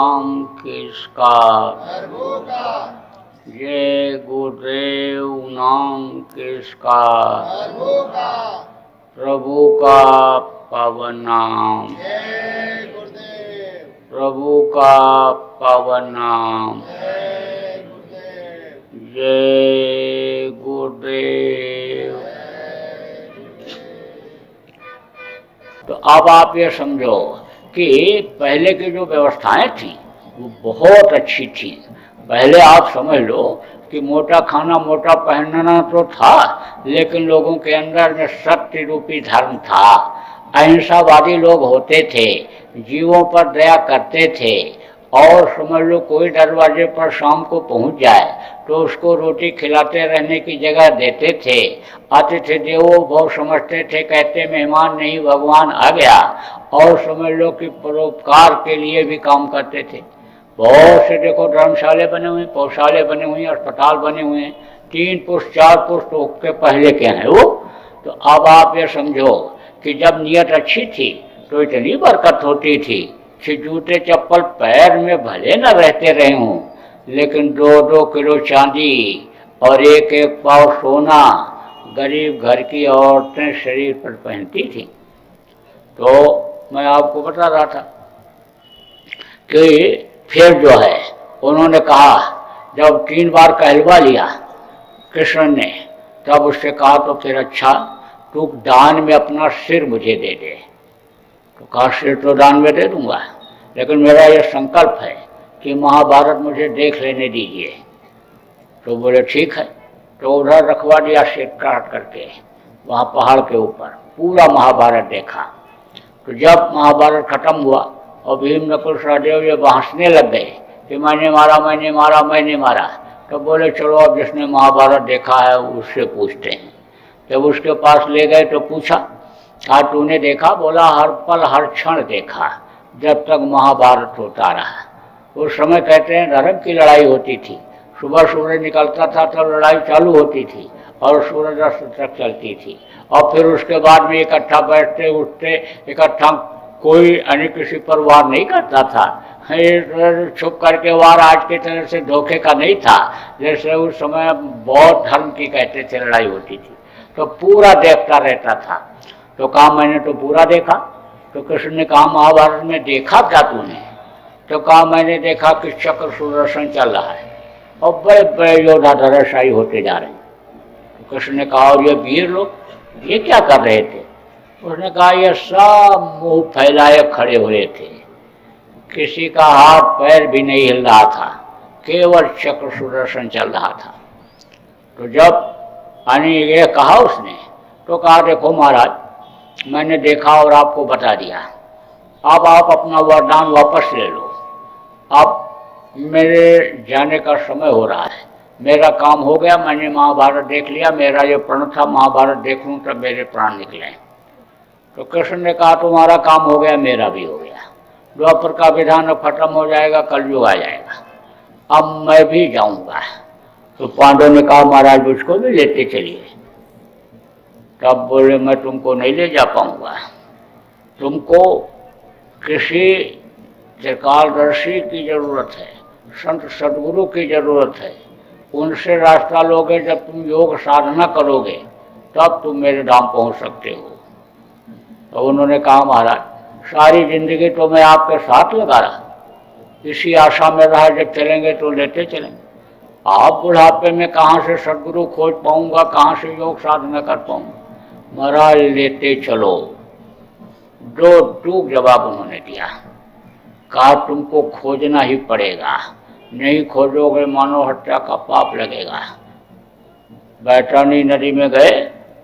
नाम किसका, जय गुरुदेव नाम किसका, प्रभु का पावन नाम, प्रभु का पावन नाम, जय गुरुदेव। तो अब आप ये समझो कि पहले की जो व्यवस्थाएं थी वो बहुत अच्छी थी। पहले आप समझ लो कि मोटा खाना मोटा पहनना तो था, लेकिन लोगों के अंदर में सत्य रूपी धर्म था। अहिंसावादी लोग होते थे, जीवों पर दया करते थे, और समझ लो कोई दरवाजे पर शाम को पहुंच जाए तो उसको रोटी खिलाते रहने की जगह देते थे। अतिथि देवो भव समझते थे, कहते मेहमान नहीं भगवान आ गया। और समझ लो कि परोपकार के लिए भी काम करते थे। बहुत से देखो धर्मशाले बने हुए, पौशाले बने हुए, अस्पताल बने हुए हैं, 3 पुरुष 4 पुरुष तो के पहले के हैं वो। तो अब आप ये समझो कि जब नीयत अच्छी थी तो इतनी बरकत होती थी कि जूते चप्पल पैर में भले न रहते रहे हों, लेकिन 2-2 किलो चांदी और 1-1 पाव सोना गरीब घर की औरतें शरीर पर पहनती थी। तो मैं आपको बता रहा था कि फिर जो है उन्होंने कहा, जब 3 बार कहलवा लिया कृष्ण ने, तब उससे कहा तो फिर अच्छा तू दान में अपना सिर मुझे दे दे। तो कहा सिर तो दान में दे दूंगा, लेकिन मेरा यह संकल्प है कि महाभारत मुझे देख लेने दीजिए। तो बोले ठीक है। तो उधर रखवा दिया सिर काट करके, वहाँ पहाड़ के ऊपर पूरा महाभारत देखा। तो जब महाभारत खत्म हुआ और भीम नकुल सहदेव ये हंसने लग गए कि मैंने मारा मैंने मारा मैंने मारा, तो बोले चलो अब जिसने महाभारत देखा है उससे पूछते हैं। जब उसके पास ले गए तो पूछा, कहा तूने देखा? बोला हर पल हर क्षण देखा, जब तक महाभारत होता रहा। उस समय कहते हैं धर्म की लड़ाई होती थी। सुबह सूरज निकलता था तो लड़ाई चालू होती थी और सूरज अस्त तक चलती थी, और फिर उसके बाद में इकट्ठा बैठते उठते इकट्ठा, कोई अन्य किसी पर वार नहीं करता था। छुप करके वार आज की तरह से धोखे का नहीं था, जैसे उस समय बौद्ध धर्म की कहते थे लड़ाई होती थी। तो पूरा देखता रहता था। तो कहा मैंने तो पूरा देखा। तो कृष्ण ने कहा महाभारत में देखा क्या तूने? तो कहा मैंने देखा कि चक्र सुदर्शन चल रहा है और बड़े बड़े योद्धा धराशायी होते जा रहे हैं। तो कृष्ण ने कहा और ये वीर लोग ये क्या कर रहे थे? उसने कहा ये सब मुंह फैलाए खड़े हुए थे, किसी का हाथ पैर भी नहीं हिल रहा था, केवल चक्र सुदर्शन चल रहा था। तो जब ये कहा उसने, तो कहा देखो महाराज मैंने देखा और आपको बता दिया, अब आप अपना वरदान वापस ले लो। अब मेरे जाने का समय हो रहा है, मेरा काम हो गया, मैंने महाभारत देख लिया, मेरा ये प्रण था महाभारत देख लूँ तब मेरे प्राण निकले। तो कृष्ण ने कहा तुम्हारा काम हो गया, मेरा भी हो गया, द्वापर का विधान अब खत्म हो जाएगा, कलयुग आ जाएगा, अब मैं भी जाऊंगा। तो पांडव ने कहा महाराज मुझको भी लेते चलिए। तब बोले मैं तुमको नहीं ले जा पाऊंगा, तुमको किसी त्रिकालदर्शी की जरूरत है, संत सदगुरु की जरूरत है, उनसे रास्ता लोगे। जब तुम योग साधना करोगे तब तुम मेरे धाम पहुंच सकते हो। तो उन्होंने कहा महाराज सारी जिंदगी तो मैं आपके साथ लगा रहा, इसी आशा में रहा जब चलेंगे तो लेते चलेंगे। आप बुढ़ापे में कहाँ से सदगुरु खोज पाऊंगा, कहाँ से योग साधना कर पाऊंगा? महाराज लेते चलो। दो टूक जवाब उन्होंने दिया। कहा तुमको खोजना ही पड़ेगा, नहीं खोजोगे मानो हत्या का पाप लगेगा। बैतरणी नदी में गए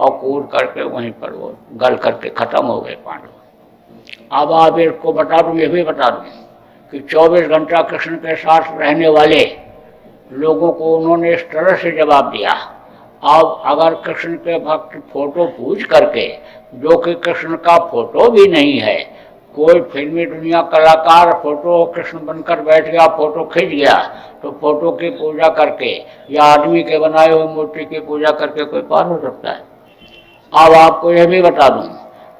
और कूद करके वहीं पर वो गल करके खत्म हो गए पांडव। अब आप इसको बता दूं, ये भी बता दूं कि 24 घंटा कृष्ण के साथ रहने वाले लोगों को उन्होंने इस तरह से जवाब दिया। अब अगर कृष्ण के भक्त फोटो पूछ करके, जो कि कृष्ण का फोटो भी नहीं है, कोई फिल्मी दुनिया कलाकार फोटो कृष्ण बनकर बैठ गया, फोटो खींच गया, तो फोटो की पूजा करके या आदमी के बनाए हुए मूर्ति की पूजा करके कोई पार हो सकता है? अब आपको यह भी बता दूं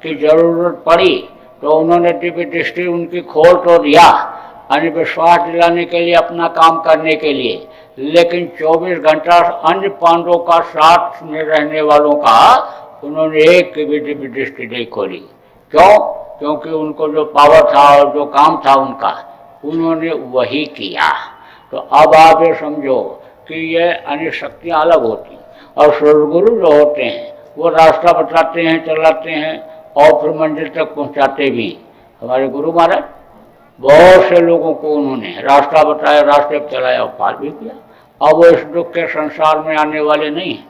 कि जरूरत पड़ी तो उन्होंने दिव्य दृष्टि उनकी खोल तो दिया, अन्य विश्वास दिलाने के लिए, अपना काम करने के लिए, लेकिन 24 घंटा अन्य पांडवों का साथ में रहने वालों का उन्होंने एक भी दृष्टि नहीं खोली। क्यों? क्योंकि उनको जो पावर था और जो काम था उनका, उन्होंने वही किया। तो अब आप ये समझो कि ये अन्य शक्तियाँ अलग होती, और सदगुरु जो होते हैं वो रास्ता बताते हैं, चलाते हैं और फिर मंजिल तक पहुंचाते भी। हमारे गुरु महाराज बहुत से लोगों को उन्होंने रास्ता बताया, रास्ते पर चलाया और पार भी किया। अब वो इस दुख के संसार में आने वाले नहीं हैं।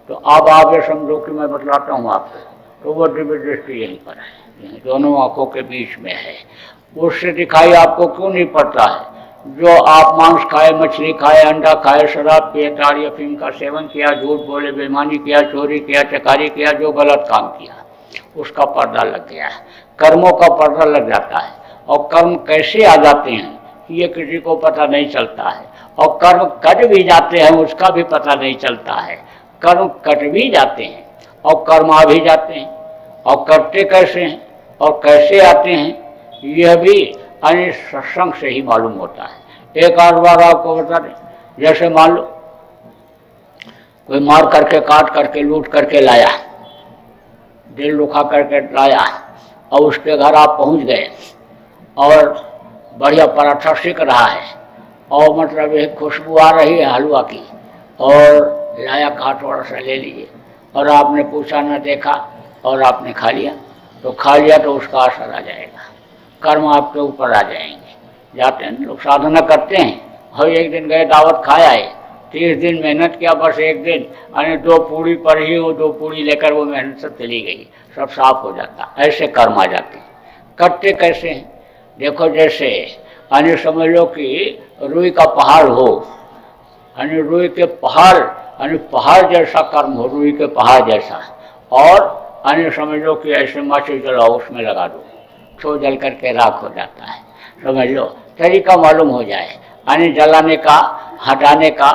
तो अब आप ये समझो कि मैं बतलाता हूँ आपको, तो वो दिव्य दृष्टि यहीं पर है, दोनों आंखों के बीच में है। उससे दिखाई आपको क्यों नहीं पड़ता है? जो आप मांस खाए, मछली खाए, अंडा खाए, शराब पिए, ताड़ी अफीम का सेवन किया, झूठ बोले, बेईमानी किया, चोरी किया, चकारी किया, जो गलत काम किया, उसका पर्दा लग गया है, कर्मों का पर्दा लग जाता है। और कर्म कैसे आ जाते हैं ये किसी को पता नहीं चलता है, और कर्म कट भी जाते हैं उसका भी पता नहीं चलता है। कर्म कट भी जाते हैं और कर्म आ भी जाते हैं, और करते कैसे हैं और कैसे आते हैं यह भी अन्य सत्संग से ही मालूम होता है। एक आध बार आपको बता दें, जैसे मान लो कोई मार करके, काट करके, लूट करके लाया, दिल दुखा करके लाया, और उसके घर आप पहुंच गए और बढ़िया पराठा सीख रहा है, और मतलब एक खुशबू आ रही है हलवा की, और लाया, कहा थोड़ा सा ले लीजिए, और आपने पूछा न देखा और आपने खा लिया, तो खा लिया तो उसका असर आ जाएगा, कर्म आपके ऊपर आ जाएंगे। जाते हैं लोग साधना करते हैं, और एक दिन गए दावत खाए आए, 30 दिन मेहनत किया, बस एक दिन यानी 2 पूड़ी पर ही वो 2 पूड़ी लेकर वो मेहनत सब चली गई, सब साफ हो जाता। ऐसे कर्म आ जाते हैं। करते कैसे हैं? देखो, जैसे अन्य समझ लो कि रुई का पहाड़ हो, यानी रुई के पहाड़, यानी पहाड़ जैसा कर्म हो, रुई के पहाड़ जैसा, और अन्य समझ लो कि ऐसे माची जलाओ, उसमें लगा दो तो जल करके राख हो जाता है। समझ लो, तरीका मालूम हो जाए, यानी जलाने का, हटाने का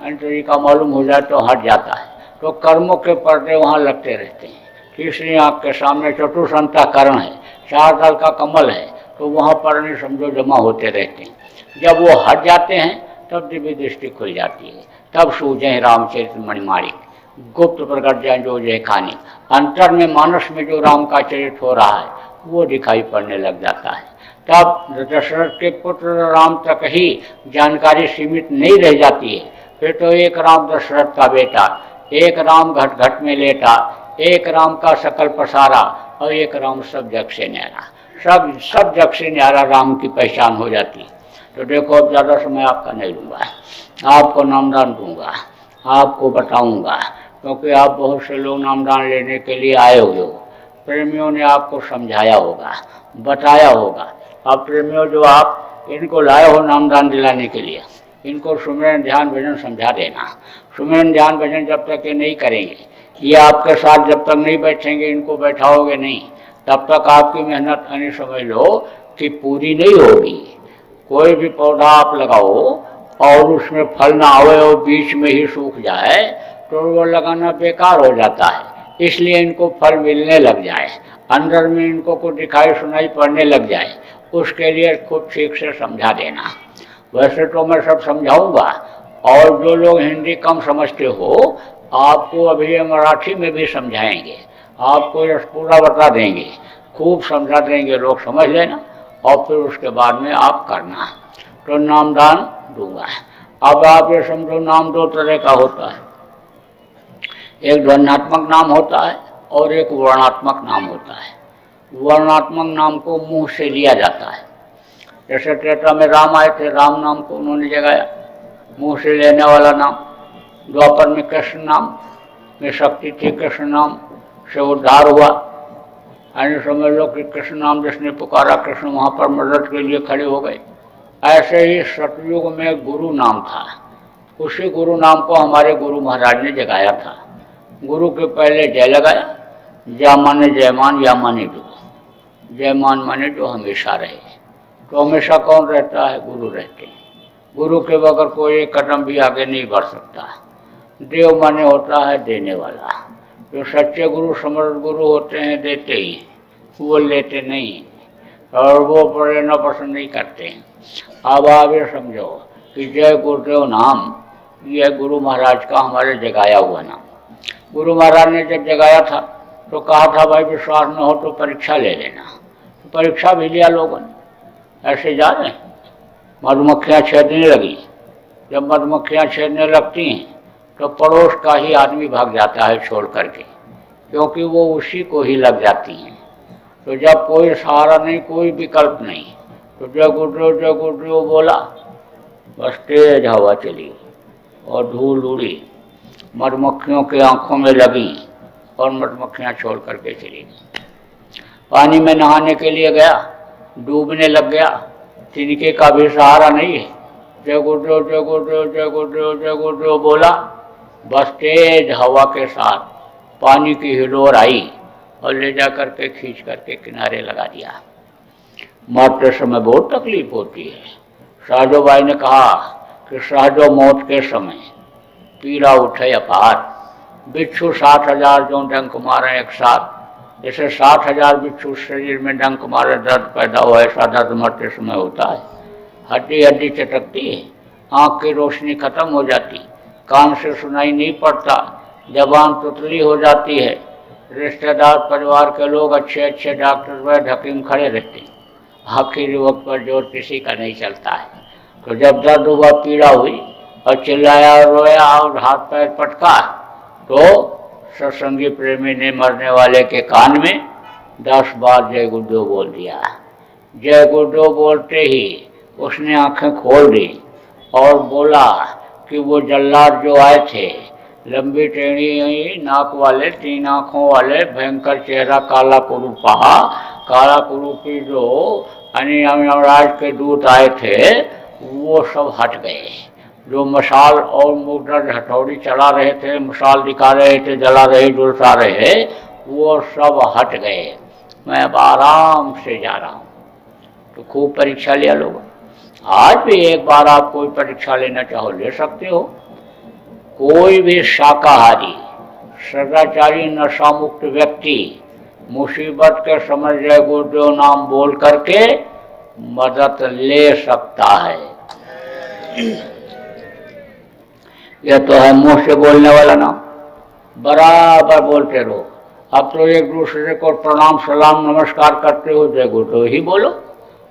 तरीका मालूम हो जाए तो हट जाता है। तो कर्मों के पर्दे वहाँ लगते रहते हैं। तीसरी आँख के सामने चतुर्संता करण है, 4 दल का कमल है, तो वहाँ पर नहीं समझो जमा होते रहते हैं। जब वो हट जाते हैं तब दिव्य दृष्टि खुल जाती है, तब सूझे रामचरित मणिमाणिक, गुप्त प्रकट जाए जो जय खानी, अंतर में मानस में जो राम का चरित हो रहा है वो दिखाई पड़ने लग जाता है। तब दशरथ के पुत्र राम तक ही जानकारी सीमित नहीं रह जाती है, फिर तो एक राम दशरथ का बेटा, एक राम घट घट में लेटा, एक राम का सकल पसारा, और एक राम सब जग से न्यारा, सब जग से न्यारा राम की पहचान हो जाती है। तो देखो, अब ज़्यादा समय आपका नहीं लूँगा, आपको नामदान दूंगा, आपको बताऊंगा, क्योंकि आप बहुत से लोग नामदान लेने के लिए आए हुए हो। प्रेमियों ने आपको समझाया होगा, बताया होगा। अब प्रेमियों जो आप इनको लाए हो नामदान दिलाने के लिए, इनको सुमिरन ध्यान भजन समझा देना। सुमिरन ध्यान भजन जब तक ये नहीं करेंगे, ये आपके साथ जब तक नहीं बैठेंगे, इनको बैठाओगे नहीं, तब तक आपकी मेहनत यानी समझ लो कि पूरी नहीं होगी। कोई भी पौधा आप लगाओ और उसमें फल ना आवे और बीच में ही सूख जाए तो वो लगाना बेकार हो जाता है। इसलिए इनको फल मिलने लग जाए, अंदर में इनको कुछ दिखाई सुनाई पड़ने लग जाए, उसके लिए खूब ठीक से समझा देना। वैसे तो मैं सब समझाऊंगा, और जो लोग हिंदी कम समझते हो आपको अभी ये मराठी में भी समझाएंगे, आपको ये पूरा बता देंगे, खूब समझा देंगे, लोग समझ लेना, और फिर उसके बाद में आप करना। तो नामदान दूंगा। अब आप ये समझो, नाम 2 तरह का होता है, एक ध्वन्यात्मक नाम होता है और एक वर्णात्मक नाम होता है। वर्णात्मक नाम को मुंह से लिया जाता है, जैसे त्रेता में राम आए थे, राम नाम को उन्होंने जगाया, मुंह से लेने वाला नाम। द्वापर में कृष्ण नाम में शक्ति थी, कृष्ण नाम से उद्धार हुआ, यानी समझ लो कि कृष्ण नाम जिसने पुकारा, कृष्ण वहाँ पर मदद के लिए खड़े हो गए। ऐसे ही सतयुग में गुरु नाम था, उसी गुरु नाम को हमारे गुरु महाराज ने जगाया था। गुरु के पहले जय लगाया, जा माने जयमान, या माने जो, जयमान माने जो हमेशा रहे। तो हमेशा कौन रहता है? गुरु रहते हैं। गुरु के बगैर कोई एक कदम भी आगे नहीं बढ़ सकता। देव माने होता है देने वाला। जो सच्चे गुरु समर्थ गुरु होते हैं देते ही, वो लेते नहीं। और वो पढ़ना पसंद नहीं करते हैं। अब आप ये समझो कि जय गुरुदेव नाम यह गुरु महाराज का हमारे जगाया हुआ नाम। गुरु महाराज ने जब जगाया था तो कहा था भाई विश्वास न हो तो परीक्षा ले लेना, तो परीक्षा भी लिया लोगों ने। ऐसे जा रहे हैं, मधुमक्खियाँ छेदने लगी। जब मधुमक्खियाँ छेदने लगती हैं तो पड़ोस का ही आदमी भाग जाता है छोड़ करके, क्योंकि वो उसी को ही लग जाती हैं। तो जब कोई सहारा नहीं, कोई विकल्प नहीं, तो जय गुरुदेव बोला, बस तेज हवा चली और धूल उड़ी, मधुमक्खियों के आंखों में लगी और मधुमक्खियाँ छोड़ करके चली गई। पानी में नहाने के लिए गया, डूबने लग गया, तिनके का भी सहारा नहीं है। जय गुरुदेव जय गुरुदेव जय गुरुदेव जय गुरुदेव बोला, बस तेज हवा के साथ पानी की हिलोर आई और ले जा करके खींच करके किनारे लगा दिया। मरते समय बहुत तकलीफ होती है। शाहजो भाई ने कहा कि शाहजो मौत के समय पीड़ा उठे अपार, बिच्छू 60,000 जो डंक मारे एक साथ, जैसे 60,000 बिच्छू शरीर में डंक मारे दर्द पैदा हो, ऐसा दर्द मरते समय होता है। हड्डी हड्डी चटकती है, आँख की रोशनी खत्म हो जाती, कान से सुनाई नहीं पड़ता, जबान तुतली हो जाती है। रिश्तेदार परिवार के लोग अच्छे अच्छे डॉक्टर व हकीम खड़े रहते हैं, आखिरी वक्त पर जोर किसी का नहीं चलता है। तो जब दर्द हुआ, पीड़ा हुई और चिल्लाया और रोया और हाथ पैर पटका, तो सत्संगी प्रेमी ने मरने वाले के कान में 10 बार जय गुरुदेव बोल दिया। जय गुरुदेव बोलते ही उसने आंखें खोल दी और बोला कि वो जल्लाद जो आए थे, लंबी टेढ़ी नाक वाले, 3 आँखों वाले, भयंकर चेहरा, काला कुरूपा, काला कुरूपी जो यमराज के दूत आए थे, वो सब हट गए। जो मशाल और मुद्रज हथौड़ी चला रहे थे, मशाल दिखा रहे थे, जला रहे, झुलसा रहे, वो सब हट गए। मैं अब आराम से जा रहा हूँ। तो खूब परीक्षा लिया लोगों। आज भी एक बार आप कोई परीक्षा लेना चाहो ले सकते हो। कोई भी शाकाहारी, सदाचारी, नशा मुक्त व्यक्ति मुसीबत के समय जय गुरुदेव नाम बोल करके मदद ले सकता है। यह तो है मुंह से बोलने वाला नाम, बराबर बोलते रहो। अब तो एक दूसरे को प्रणाम सलाम नमस्कार करते हो, जय गुरुदेव ही बोलो।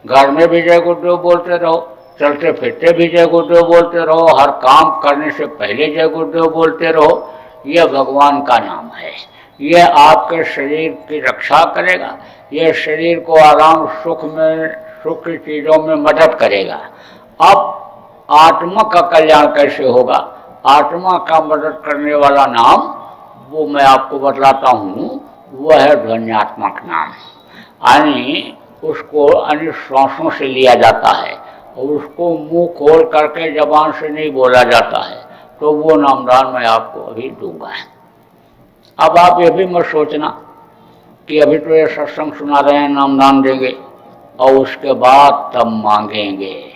घर में भी जय गुरुदेव बोलते रहो, चलते फिरते भी जय गुरुदेव बोलते रहो, हर काम करने से पहले जय गुरुदेव बोलते रहो। यह भगवान का नाम है। यह आपके शरीर की रक्षा करेगा, यह शरीर को आराम सुख की चीज़ों में मदद करेगा। अब आत्मा का कल्याण कैसे होगा? आत्मा का मदद करने वाला नाम वो मैं आपको बतलाता हूँ, वह है ध्वन्यात्मक नाम। यानी उसको अन्य श्वासों से लिया जाता है और उसको मुंह खोल करके जबान से नहीं बोला जाता है। तो वो नामदान मैं आपको अभी दूंगा। अब आप ये भी मत सोचना कि अभी तो ये सत्संग सुना रहे हैं, नामदान देंगे और उसके बाद तब मांगेंगे।